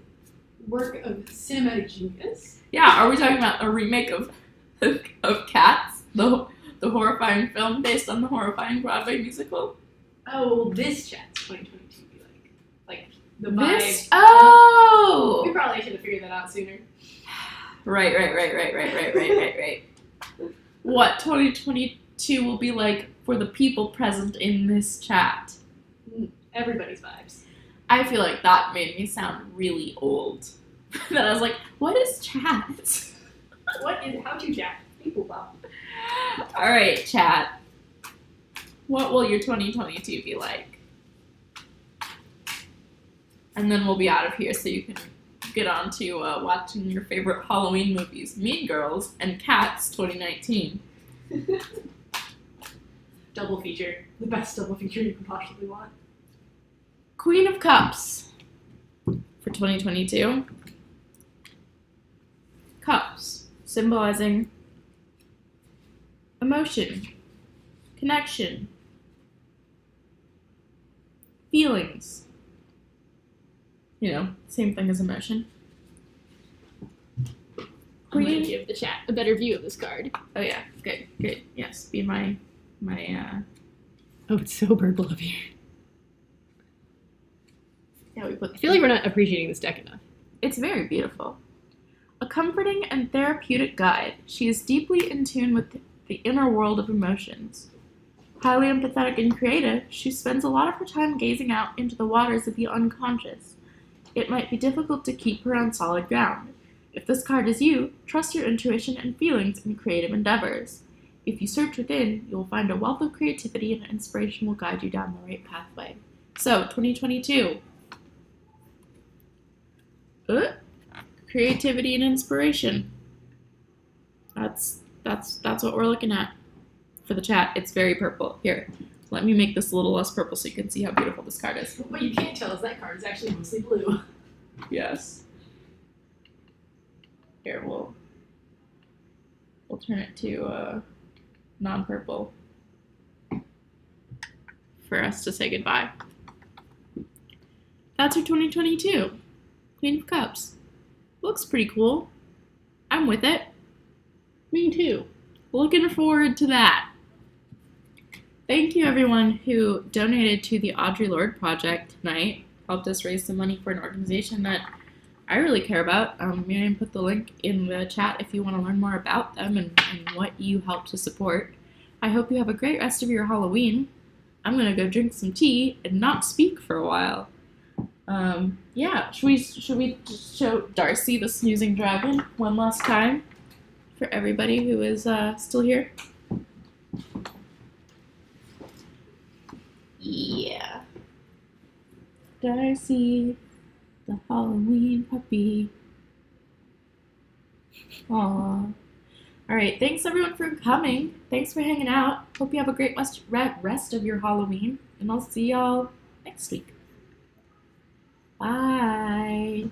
work of cinematic genius. Yeah, are we talking about a remake of Cats? The horrifying film based on the horrifying Broadway musical? Oh, well, this Chat's 2022 be like the vibe. This? Oh! We probably should have figured that out sooner. Right. What 2022 will be like for the people present in this chat? Everybody's vibes. I feel like that made me sound really old. That I was like, what is chat? How to chat? People pop. Alright, chat. What will your 2022 be like? And then we'll be out of here so you can get on to watching your favorite Halloween movies, Mean Girls and Cats 2019. Double feature. The best double feature you can possibly want. Queen of Cups for 2022. Cups, symbolizing emotion, connection, feelings. You know, same thing as emotion. I'm gonna Queen. give the chat a better view of this card. Oh yeah, good. Yes, be my. Oh, it's so purple up here. Yeah, we put. I feel like we're not appreciating this deck enough. It's very beautiful. A comforting and therapeutic guide, she is deeply in tune with the inner world of emotions. Highly empathetic and creative, she spends a lot of her time gazing out into the waters of the unconscious. It might be difficult to keep her on solid ground. If this card is you, trust your intuition and feelings in creative endeavors. If you search within, you will find a wealth of creativity and inspiration will guide you down the right pathway. So, 2022. Creativity and inspiration. That's what we're looking at for the chat. It's very purple. Here, let me make this a little less purple so you can see how beautiful this card is. What you can't tell is that card is actually mostly blue. Yes. Here, we'll turn it to non-purple for us to say goodbye. That's our 2022. Queen of Cups. Looks pretty cool. I'm with it. Me too. Looking forward to that. Thank you everyone who donated to the Audre Lorde project tonight. Helped us raise some money for an organization that I really care about. Miriam put the link in the chat if you want to learn more about them and what you help to support. I hope you have a great rest of your Halloween. I'm going to go drink some tea and not speak for a while. Yeah, should we just show Darcy the snoozing dragon one last time for everybody who is still here? Yeah. Darcy, the Halloween puppy. Aww. Alright, thanks everyone for coming. Thanks for hanging out. Hope you have a great rest of your Halloween. And I'll see y'all next week. Bye.